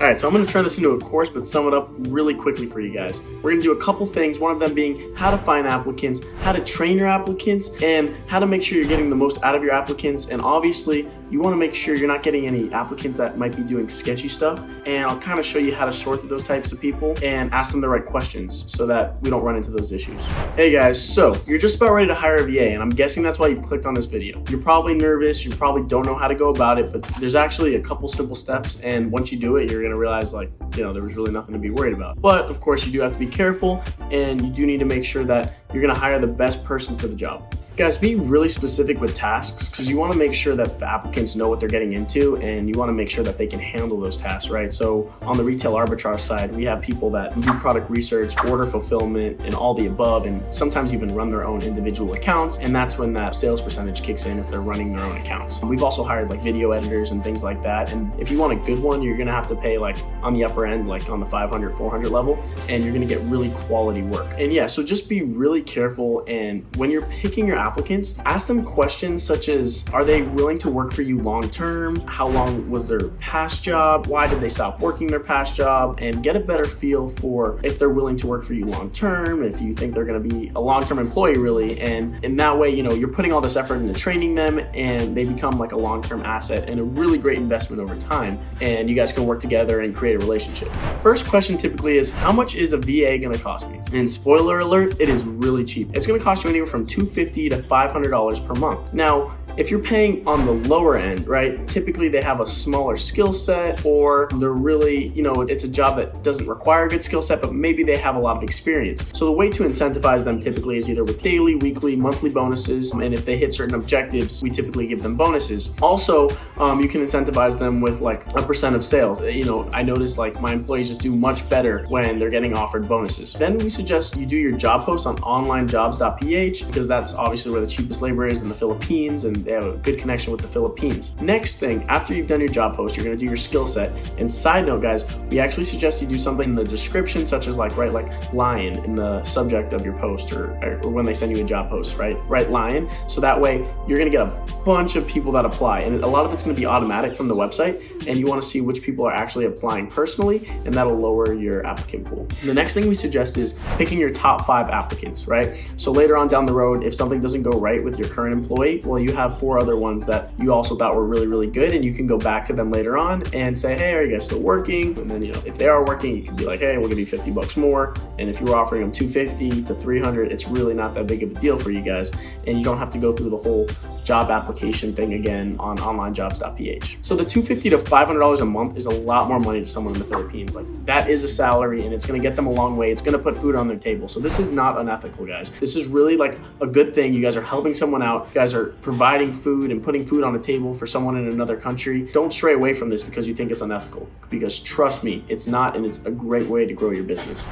All right, so I'm gonna turn this into a course, but sum it up really quickly for you guys. We're gonna do a couple things, one of them being how to find applicants, how to train your applicants, and how to make sure you're getting the most out of your applicants. And obviously, you wanna make sure you're not getting any applicants that might be doing sketchy stuff. And I'll kind of show you how to sort through those types of people and ask them the right questions so that we don't run into those issues. Hey guys, so you're just about ready to hire a VA, and I'm guessing that's why you clicked on this video. You're probably nervous, you probably don't know how to go about it, but there's actually a couple simple steps, and once you do it, you're gonna realize there was really nothing to be worried about. But of course, you do have to be careful, and you do need to make sure that you're gonna hire the best person for the job. Guys, be really specific with tasks because you want to make sure that the applicants know what they're getting into, and you want to make sure that they can handle those tasks, right? So on the retail arbitrage side, we have people that do product research, order fulfillment, and all the above, and sometimes even run their own individual accounts. And that's when that sales percentage kicks in if they're running their own accounts. We've also hired video editors and things like that. And if you want a good one, you're going to have to pay on the upper end, on the 500, 400 level, and you're going to get really quality work. And yeah, so just be really careful. And when you're picking your applicants, ask them questions such as, are they willing to work for you long term? How long was their past job? Why did they stop working their past job? And get a better feel for if they're willing to work for you long term, if you think they're going to be a long-term employee really. And in that way, you're putting all this effort into training them, and they become a long-term asset and a really great investment over time. And you guys can work together and create a relationship. First question typically is, how much is a VA going to cost me? And spoiler alert, it is really cheap. It's going to cost you anywhere from $250 to $500 per month. Now, if you're paying on the lower end, right, typically they have a smaller skill set, or they're really, it's a job that doesn't require a good skill set, but maybe they have a lot of experience. So the way to incentivize them typically is either with daily, weekly, monthly bonuses, and if they hit certain objectives, we typically give them bonuses. Also, you can incentivize them with a percent of sales. I notice my employees just do much better when they're getting offered bonuses. Then we suggest you do your job posts on onlinejobs.ph because that's obviously where the cheapest labor is in the Philippines, and they have a good connection with the Philippines. Next thing, after you've done your job post, you're going to do your skill set. And side note, guys, we actually suggest you do something in the description, such as lion in the subject of your post, or when they send you a job post, right? Write lion. So that way you're going to get a bunch of people that apply, and a lot of it's going to be automatic from the website, and you want to see which people are actually applying personally, and that'll lower your applicant pool. The next thing we suggest is picking your top 5 applicants, right? So later on down the road, if something doesn't go right with your current employee, well, you have 4 other ones that you also thought were really, really good, and you can go back to them later on and say, hey, are you guys still working? And then, if they are working, you can be like, hey, we'll give you $50 more. And if you were offering them $250 to $300, it's really not that big of a deal for you guys, and you don't have to go through the whole job application thing again on onlinejobs.ph. So the $250 to $500 a month is a lot more money to someone in the Philippines. That is a salary, and it's going to get them a long way. It's going to put food on their table. So this is not unethical, guys. This is really a good thing. You guys are helping someone out. You guys are providing food and putting food on the table for someone in another country. Don't stray away from this because you think it's unethical, because trust me, it's not, and it's a great way to grow your business.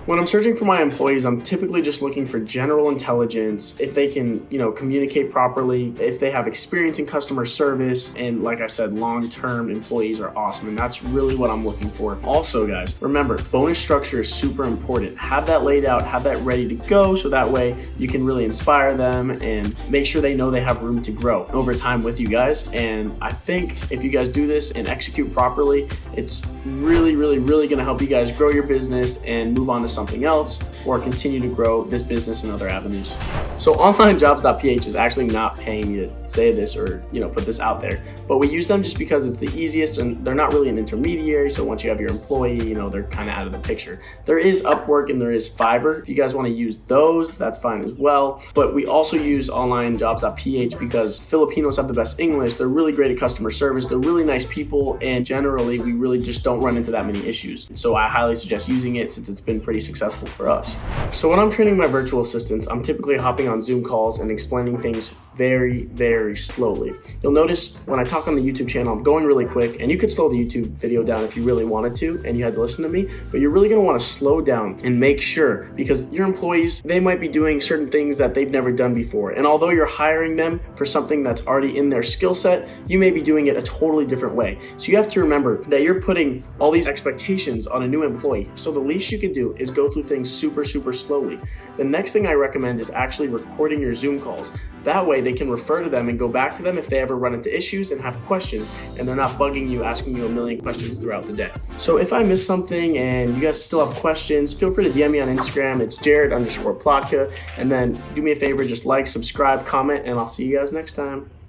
When I'm searching for my employees, I'm typically just looking for general intelligence, if they can, communicate properly, if they have experience in customer service, and like I said, long-term employees are awesome, and that's really what I'm looking for. Also, guys, remember, bonus structure is super important. Have that laid out, have that ready to go, so that way you can really inspire them and make sure they know they have room to grow over time with you guys. And I think if you guys do this and execute properly, it's really, really, really going to help you guys grow your business and move on to something else, or continue to grow this business in other avenues. So onlinejobs.ph is actually not paying you to say this or put this out there, but we use them just because it's the easiest, and they're not really an intermediary. So once you have your employee, they're kind of out of the picture. There is Upwork and there is Fiverr. If you guys want to use those, that's fine as well. But we also use onlinejobs.ph because Filipinos have the best English. They're really great at customer service. They're really nice people, and generally we really just don't run into that many issues. So I highly suggest using it since it's been pretty successful for us. So when I'm training my virtual assistants, I'm typically hopping on Zoom calls and explaining things very, very slowly. You'll notice when I talk on the YouTube channel, I'm going really quick, and you could slow the YouTube video down if you really wanted to and you had to listen to me, but you're really gonna wanna slow down and make sure, because your employees, they might be doing certain things that they've never done before. And although you're hiring them for something that's already in their skill set, you may be doing it a totally different way. So you have to remember that you're putting all these expectations on a new employee. So the least you can do is go through things super, super slowly. The next thing I recommend is actually recording your Zoom calls. That way, way they can refer to them and go back to them if they ever run into issues and have questions, and they're not bugging you, asking you a million questions throughout the day. So if I missed something and you guys still have questions, feel free to DM me on Instagram. It's Jared_Plaka. And then do me a favor, just like, subscribe, comment, and I'll see you guys next time.